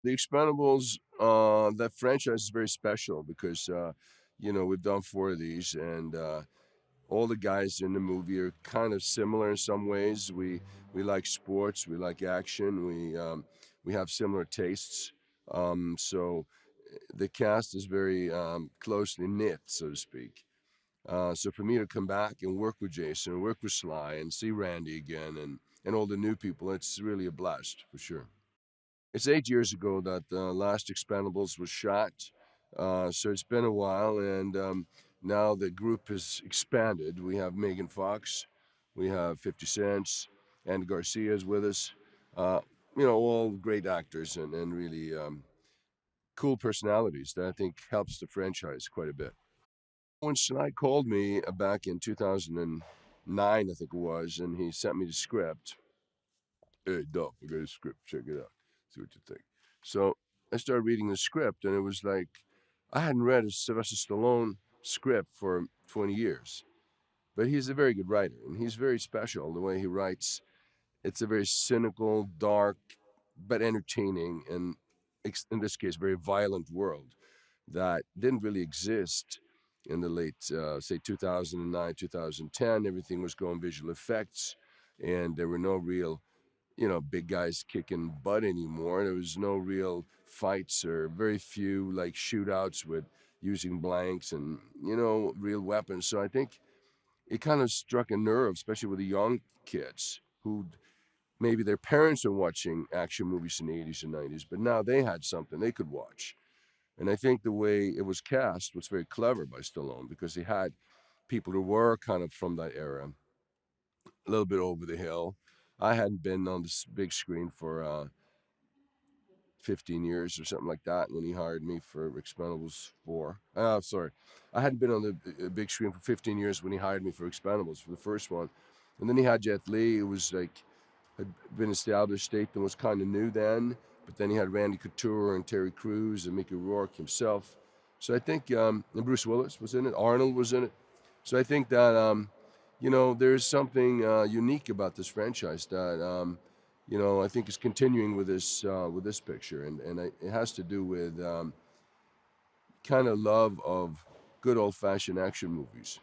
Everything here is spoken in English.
The Expendables, that franchise is very special because, we've done four of these, and all the guys in the movie are kind of similar in some ways. We like sports, we like action, we have similar tastes. So the cast is very closely knit, so to speak. So for me to come back and work with Jason, work with Sly, and see Randy again, and all the new people, it's really a blast for sure. It's 8 years ago that the last Expendables was shot, so it's been a while, and now the group has expanded. We have Megan Fox, we have 50 Cent, and Garcia is with us. Uh, all great actors and really cool personalities that I think helps the franchise quite a bit. When Sly called me back in 2009, I think it was, and he sent me the script. Hey, Dolph, I got a script. Check it out. See what you think. So I started reading the script, and it was like I hadn't read a Sylvester Stallone script for 20 years. But he's a very good writer, and he's very special the way he writes. It's a very cynical, dark, but entertaining, and in this case, very violent world that didn't really exist in the late, say, 2009, 2010. Everything was going visual effects, and there were no real big guys kicking butt anymore. There was no real fights or very few like shootouts with using blanks and, real weapons. So I think it kind of struck a nerve, especially with the young kids who maybe their parents are watching action movies in the 80s and 90s, but now they had something they could watch. And I think the way it was cast was very clever by Stallone because he had people who were kind of from that era, a little bit over the hill. I hadn't been on this big screen for 15 years or something like that when he hired me for Expendables 4. Sorry. I hadn't been on the big screen for 15 years when he hired me for Expendables for the first one. And then he had Jet Li, who was like, had been established, Statham was kind of new then. But then he had Randy Couture and Terry Crews and Mickey Rourke himself. So I think, and Bruce Willis was in it, Arnold was in it. So I think that, there's something unique about this franchise that, I think is continuing with this picture, and it has to do with kind of love of good old fashioned action movies.